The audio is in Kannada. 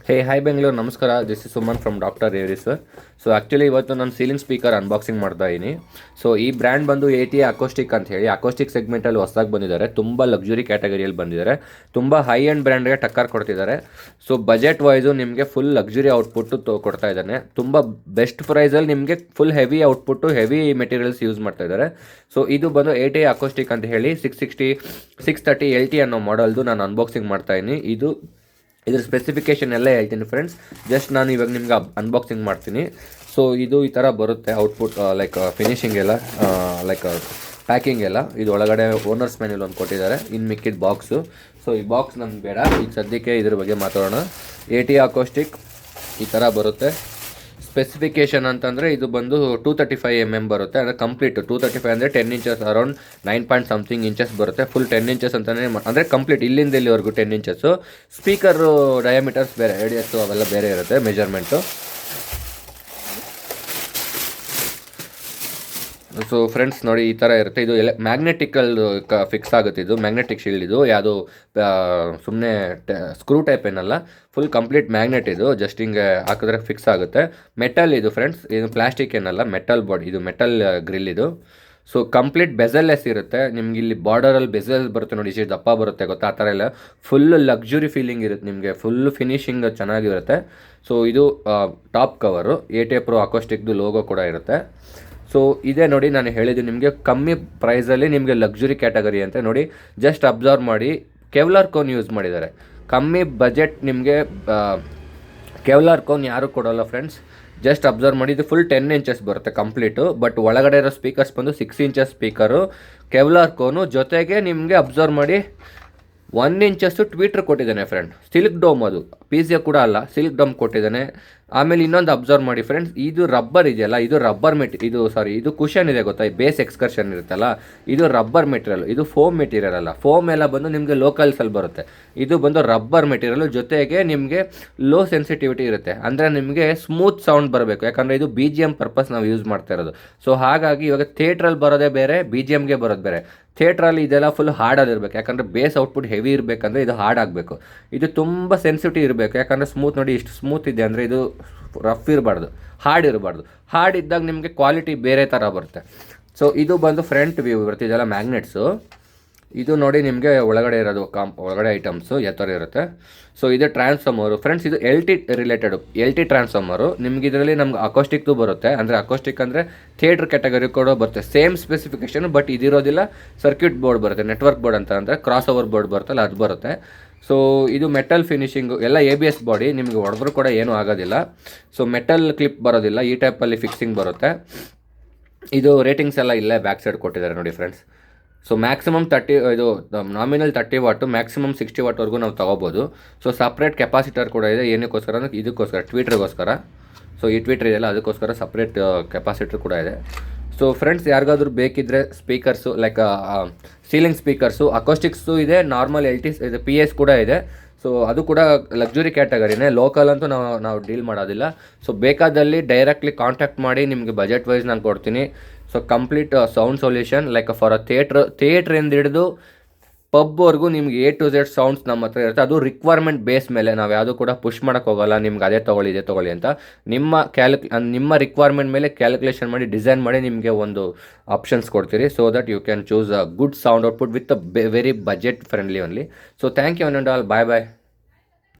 ಹೇ ಹಾಯ್ ಬೆಂಗಳೂರು, ನಮಸ್ಕಾರ. This is Suman from doctor ಏರಿ ಸರ್. ಸೊ ಆ್ಯಕ್ಚುಲಿ ಇವತ್ತು ನಾನು ಸೀಲಿಂಗ್ ಸ್ಪೀಕರ್ ಅನ್ಬಾಕ್ಸಿಂಗ್ ಮಾಡ್ತಾ ಇದ್ದೀನಿ. ಸೊ ಈ ಬ್ರ್ಯಾಂಡ್ ಬಂದು ATA ಅಕೋಸ್ಟಿಕ್ ಅಂತ ಹೇಳಿ ಅಕೋಸ್ಟಿಕ್ ಸೆಗ್ಮೆಂಟಲ್ಲಿ ಹೊಸದಾಗಿ ಬಂದಿದ್ದಾರೆ. ತುಂಬ ಲಕ್ಸುರಿ ಕ್ಯಾಟಗರಿಯಲ್ಲಿ ಬಂದಿದ್ದಾರೆ. ತುಂಬ ಹೈ ಆ್ಯಂಡ್ ಬ್ರ್ಯಾಂಡ್ಗೆ ಟಕ್ಕರ್ ಕೊಡ್ತಿದ್ದಾರೆ. ಸೊ ಬಜೆಟ್ ವೈಸು ನಿಮಗೆ ಫುಲ್ ಲಕ್ಸುರಿ ಔಟ್ಪುಟ್ಟು ಕೊಡ್ತಾ ಇದ್ದಾನೆ. ತುಂಬ ಬೆಸ್ಟ್ ಪ್ರೈಸಲ್ಲಿ ನಿಮಗೆ full heavy output, heavy materials use ಮಾಡ್ತಾ ಇದ್ದಾರೆ. ಸೊ ಇದು ಬಂದು ATA ಅಕೋಸ್ಟಿಕ್ ಅಂತ ಹೇಳಿ 630 LT ಅನ್ನೋ ಮಾಡಲ್ದು ನಾನು ಅನ್ಬಾಕ್ಸಿಂಗ್ ಮಾಡ್ತಾಯಿದ್ದೀನಿ. ಇದ್ರ ಸ್ಪೆಸಿಫಿಕೇಷನ್ ಎಲ್ಲ ಹೇಳ್ತೀನಿ ಫ್ರೆಂಡ್ಸ್. ಜಸ್ಟ್ ನಾನು ಇವಾಗ ನಿಮ್ಗೆ ಅನ್ಬಾಕ್ಸಿಂಗ್ ಮಾಡ್ತೀನಿ. ಸೊ ಇದು ಈ ಥರ ಬರುತ್ತೆ ಔಟ್ಪುಟ್, ಲೈಕ್ ಫಿನಿಶಿಂಗ್ ಎಲ್ಲ, ಲೈಕ್ ಪ್ಯಾಕಿಂಗ್ ಎಲ್ಲ. ಇದು ಒಳಗಡೆ ಓನರ್ಸ್ ಮ್ಯಾನ್ಯುಲ್ ಒಂದು ಕೊಟ್ಟಿದ್ದಾರೆ, ಇನ್ನು ಮಿಕ್ಕಿದ ಬಾಕ್ಸು. ಸೊ ಈ ಬಾಕ್ಸ್ ನಮ್ಗೆ ಬೇಡ, ಈಗ ಸದ್ಯಕ್ಕೆ ಇದ್ರ ಬಗ್ಗೆ ಮಾತಾಡೋಣ. ATA ಅಕೋಸ್ಟಿಕ್ ಈ ಥರ ಬರುತ್ತೆ. ಸ್ಪೆಸಿಫಿಕೇಷನ್ ಅಂತಂದರೆ ಇದು ಬಂದು 235 mm ಬರುತ್ತೆ. ಅಂದರೆ ಕಂಪ್ಲೀಟ್ 235 ಅಂದರೆ 10 inches, around 9 point something inches ಬರುತ್ತೆ. ಫುಲ್ 10 ಇಂಚಸ್ ಅಂತಲೇ ಅಂದರೆ ಕಂಪ್ಲೀಟ್ ಇಲ್ಲಿಂದ ಇಲ್ಲಿವರೆಗೂ 10 ಇಂಚಸ್ಸು. ಸ್ಪೀಕರು ಡಯಾಮೀಟರ್ಸ್ ಬೇರೆ, ರೇಡಿಯಸ್ಸು ಅವೆಲ್ಲ ಬೇರೆ ಇರುತ್ತೆ ಮೆಜರ್ಮೆಂಟು. ಸೊ ಫ್ರೆಂಡ್ಸ್ ನೋಡಿ, ಈ ಥರ ಇರುತ್ತೆ. ಇದು ಮ್ಯಾಗ್ನೆಟಿಕಲ್ ಫಿಕ್ಸ್ ಆಗುತ್ತೆ. ಇದು ಮ್ಯಾಗ್ನೆಟಿಕ್ ಶೀಲ್ಡ್, ಇದು ಯಾವುದು ಸುಮ್ಮನೆ ಸ್ಕ್ರೂ ಟೈಪ್ ಏನಲ್ಲ, ಫುಲ್ ಕಂಪ್ಲೀಟ್ ಮ್ಯಾಗ್ನೆಟ್. ಇದು ಜಸ್ಟ್ ಹಿಂಗೆ ಹಾಕಿದ್ರೆ ಫಿಕ್ಸ್ ಆಗುತ್ತೆ. ಮೆಟಲ್ ಇದು ಫ್ರೆಂಡ್ಸ್, ಇದು ಪ್ಲಾಸ್ಟಿಕ್ ಏನಲ್ಲ, ಮೆಟಲ್ ಬಾಡಿ, ಇದು ಮೆಟಲ್ ಗ್ರಿಲ್ ಇದು. ಸೊ ಕಂಪ್ಲೀಟ್ ಬೆಸಲ್ಲೆಸ್ ಇರುತ್ತೆ. ನಿಮ್ಗೆ ಇಲ್ಲಿ ಬಾರ್ಡರಲ್ಲಿ ಬೆಸಲ್ ಬರುತ್ತೆ ನೋಡಿ, ಇಷ್ಟು ದಪ್ಪ ಬರುತ್ತೆ ಗೊತ್ತಾ, ಆ ಥರ ಎಲ್ಲ ಫುಲ್ ಲಕ್ಸುರಿ ಫೀಲಿಂಗ್ ಇರುತ್ತೆ ನಿಮಗೆ. ಫುಲ್ ಫಿನಿಶಿಂಗ್ ಚೆನ್ನಾಗಿರುತ್ತೆ. ಸೊ ಇದು ಟಾಪ್ ಕವರು, ATA Pro ಅಕೋಸ್ಟಿಕ್ದು ಲೋಗೋ ಕೂಡ ಇರುತ್ತೆ. ಸೊ ಇದೇ ನೋಡಿ, ನಾನು ಹೇಳಿದ್ದು ನಿಮಗೆ ಕಮ್ಮಿ ಪ್ರೈಸಲ್ಲಿ ನಿಮಗೆ ಲಕ್ಸುರಿ ಕ್ಯಾಟಗರಿ ಅಂತ ನೋಡಿ. ಜಸ್ಟ್ ಅಬ್ಸರ್ವ್ ಮಾಡಿ, ಕೆವ್ಲಾರ್ ಕೋನ್ ಯೂಸ್ ಮಾಡಿದ್ದಾರೆ. ಕಮ್ಮಿ ಬಜೆಟ್ ನಿಮಗೆ ಕೆವ್ಲಾರ್ ಕೋನ್ ಯಾರು ಕೊಡೋಲ್ಲ ಫ್ರೆಂಡ್ಸ್. ಜಸ್ಟ್ ಅಬ್ಸರ್ವ್ ಮಾಡಿ, ಇದು ಫುಲ್ 10 ಇಂಚಸ್ ಬರುತ್ತೆ ಕಂಪ್ಲೀಟು. ಬಟ್ ಒಳಗಡೆ ಇರೋ ಸ್ಪೀಕರ್ಸ್ ಬಂದು 6 ಇಂಚಸ್ ಸ್ಪೀಕರು, ಕೆವ್ಲಾರ್ ಕೋನು. ಜೊತೆಗೆ ನಿಮಗೆ ಅಬ್ಸರ್ವ್ ಮಾಡಿ 1 ಇಂಚಸ್ಸು ಟ್ವೀಟ್ರ್ ಕೊಟ್ಟಿದ್ದಾನೆ ಫ್ರೆಂಡ್. ಸಿಲ್ಕ್ ಡೋಮ್, ಅದು PCA ಕೂಡ ಅಲ್ಲ, ಸಿಲ್ಕ್ ಡೋಮ್ ಕೊಟ್ಟಿದ್ದಾನೆ. ಆಮೇಲೆ ಇನ್ನೊಂದು ಅಬ್ಸರ್ವ್ ಮಾಡಿ ಫ್ರೆಂಡ್ಸ್, ಇದು ರಬ್ಬರ್ ಇದೆಯಲ್ಲ, ಇದು ರಬ್ಬರ್ ಇದು ಕುಷನ್ ಇದೆ ಗೊತ್ತಾ, ಬೇಸ್ ಎಕ್ಸ್ಕರ್ಷನ್ ಇರುತ್ತಲ್ಲ, ಇದು ರಬ್ಬರ್ ಮೆಟೀರಿಯಲ್. ಇದು ಫೋಮ್ ಮೆಟೀರಿಯಲ್ ಅಲ್ಲ. ಫೋಮ್ ಎಲ್ಲ ಬಂದು ನಿಮಗೆ ಲೋಕಲ್ಸಲ್ಲಿ ಬರುತ್ತೆ. ಇದು ಬಂದು ರಬ್ಬರ್ ಮೆಟೀರಿಯಲ್. ಜೊತೆಗೆ ನಿಮಗೆ ಲೋ ಸೆನ್ಸಿಟಿವಿಟಿ ಇರುತ್ತೆ. ಅಂದರೆ ನಿಮಗೆ ಸ್ಮೂತ್ ಸೌಂಡ್ ಬರಬೇಕು, ಯಾಕಂದರೆ ಇದು BGM ಪರ್ಪಸ್ ನಾವು ಯೂಸ್ ಮಾಡ್ತಾ ಇರೋದು. ಸೊ ಹಾಗಾಗಿ ಇವಾಗ ಥಿಯೇಟ್ರಲ್ಲಿ ಬರೋದೇ ಬೇರೆ, BGMಗೆ ಬರೋದು ಬೇರೆ. ಥಿಯೇಟ್ರಲ್ಲಿ ಇದೆಲ್ಲ ಫುಲ್ ಹಾರ್ಡಲ್ಲಿ ಇರಬೇಕು, ಯಾಕಂದರೆ ಬೇಸ್ ಔಟ್ಪುಟ್ ಹೆವಿ ಇರಬೇಕಂದ್ರೆ ಇದು ಹಾರ್ಡ್ ಆಗಬೇಕು. ಇದು ತುಂಬ ಸೆನ್ಸಿಟಿವ್ ಇರಬೇಕು, ಯಾಕಂದರೆ ಸ್ಮೂತ್ ನೋಡಿ, ಇಷ್ಟು ಸ್ಮೂತ್ ಇದೆ ಅಂದರೆ ಇದು ರಫ್ ಇರಬಾರ್ದು, ಹಾರ್ಡ್ ಇರಬಾರ್ದು. ಹಾರ್ಡ್ ಇದ್ದಾಗ ನಿಮಗೆ ಕ್ವಾಲಿಟಿ ಬೇರೆ ಥರ ಬರುತ್ತೆ. ಸೊ ಇದು ಬಂದು ಫ್ರಂಟ್ ವ್ಯೂ ಬರುತ್ತೆ, ಇದೆಲ್ಲ ಮ್ಯಾಗ್ನೆಟ್ಸು. ಇದು ನೋಡಿ ನಿಮಗೆ ಒಳಗಡೆ ಇರೋದು ಒಳಗಡೆ ಐಟಮ್ಸು ಯಾವ ಥರ ಇರುತ್ತೆ. ಸೊ ಇದು ಟ್ರಾನ್ಸ್ಫಾರ್ಮರು ಫ್ರೆಂಡ್ಸ್, ಇದು LT ಟ್ರಾನ್ಸ್ಫಾರ್ಮರು. ನಿಮ್ಗೆ ಇದರಲ್ಲಿ ನಮ್ಗೆ ಅಕೋಸ್ಟಿಕ್ದು ಬರುತ್ತೆ. ಅಂದರೆ ಅಕೋಸ್ಟಿಕ್ ಅಂದರೆ ಥಿಯೇಟ್ರ್ ಕ್ಯಾಟಗರಿ ಕೂಡ ಬರುತ್ತೆ, ಸೇಮ್ ಸ್ಪೆಸಿಫಿಕೇಷನ್. ಬಟ್ ಇದಿರೋದಿಲ್ಲ, ಸರ್ಕ್ಯೂಟ್ ಬೋರ್ಡ್ ಬರುತ್ತೆ, ನೆಟ್ವರ್ಕ್ ಬೋರ್ಡ್ ಅಂತ ಅಂದರೆ ಕ್ರಾಸ್ ಓವರ್ ಬೋರ್ಡ್ ಬರುತ್ತಲ್ಲ, ಅದು ಬರುತ್ತೆ. ಸೊ ಇದು ಮೆಟಲ್ ಫಿನಿಶಿಂಗು, ಎಲ್ಲ ABS ಬಾಡಿ, ನಿಮಗೆ ಹೊಡೆದ್ರೂ ಕೂಡ ಏನೂ ಆಗೋದಿಲ್ಲ. ಸೊ ಮೆಟಲ್ ಕ್ಲಿಪ್ ಬರೋದಿಲ್ಲ, ಈ ಟೈಪಲ್ಲಿ ಫಿಕ್ಸಿಂಗ್ ಬರುತ್ತೆ. ಇದು ರೇಟಿಂಗ್ಸ್ ಎಲ್ಲ ಇಲ್ಲೇ ಬ್ಯಾಕ್ ಸೈಡ್ ಕೊಟ್ಟಿದ್ದಾರೆ ನೋಡಿ ಫ್ರೆಂಡ್ಸ್. ಸೊ ಮ್ಯಾಕ್ಸಿಮಮ್ 30, ಇದು ನಾಮಿನಲ್ 30 ವಾಟು, ಮ್ಯಾಕ್ಸಿಮಮ್ 60 ವಾಟ್ವರೆಗೂ ನಾವು ತೊಗೋಬೋದು. ಸೊ ಸಪ್ರೇಟ್ ಕೆಪಾಸಿಟರ್ ಕೂಡ ಇದೆ. ಏನಕ್ಕೋಸ್ಕರ ಅಂದರೆ ಇದಕ್ಕೋಸ್ಕರ, ಟ್ವೀಟ್ರಿಗೋಸ್ಕರ. ಸೊ ಈ ಟ್ವೀಟ್ರ್ ಇದೆಯಲ್ಲ ಅದಕ್ಕೋಸ್ಕರ ಸಪ್ರೇಟ್ ಕೆಪಾಸಿಟರ್ ಕೂಡ ಇದೆ. ಸೊ ಫ್ರೆಂಡ್ಸ್, ಯಾರಿಗಾದ್ರೂ ಬೇಕಿದ್ದರೆ ಸ್ಪೀಕರ್ಸು, ಲೈಕ್ ಸೀಲಿಂಗ್ ಸ್ಪೀಕರ್ಸು, ಅಕೋಸ್ಟಿಕ್ಸು ಇದೆ, ನಾರ್ಮಲ್ LT ಇದು PS ಕೂಡ ಇದೆ. ಸೊ ಅದು ಕೂಡ ಲಕ್ಸುರಿ ಕ್ಯಾಟಗರಿನೇ, ಲೋಕಲ್ ಅಂತೂ ನಾವು ಡೀಲ್ ಮಾಡೋದಿಲ್ಲ. ಸೊ ಬೇಕಾದಲ್ಲಿ ಡೈರೆಕ್ಟ್ಲಿ ಕಾಂಟ್ಯಾಕ್ಟ್ ಮಾಡಿ, ನಿಮಗೆ ಬಜೆಟ್ ವೈಸ್ ನಾನು ಕೊಡ್ತೀನಿ. So complete sound solution, like for a ಥಿಯೇಟ್ರಿಂದ ಹಿಡಿದು ಪಬ್ವರೆಗೂ ನಿಮ್ಗೆ A to Z ಸೌಂಡ್ಸ್ ನಮ್ಮ ಹತ್ರ ಇರುತ್ತೆ. ಅದು ರಿಕ್ವೈರ್ಮೆಂಟ್ ಬೇಸ್ ಮೇಲೆ, ನಾವು ಯಾವುದೂ ಕೂಡ ಪುಷ್ ಮಾಡೋಕ್ಕೆ ಹೋಗಲ್ಲ, ನಿಮ್ಗೆ ಅದೇ ತೊಗೊಳ್ಳಿ ಅಂತ. ನಿಮ್ಮ ರಿಕ್ವೈರ್ಮೆಂಟ್ ಮೇಲೆ ಕ್ಯಾಲ್ಕುಲೇಷನ್ ಮಾಡಿ, ಡಿಸೈನ್ ಮಾಡಿ ನಿಮಗೆ ಒಂದು ಆಪ್ಷನ್ಸ್ ಕೊಡ್ತೀರಿ. So that you can choose a good sound output with a very budget friendly only. So thank you all, bye bye.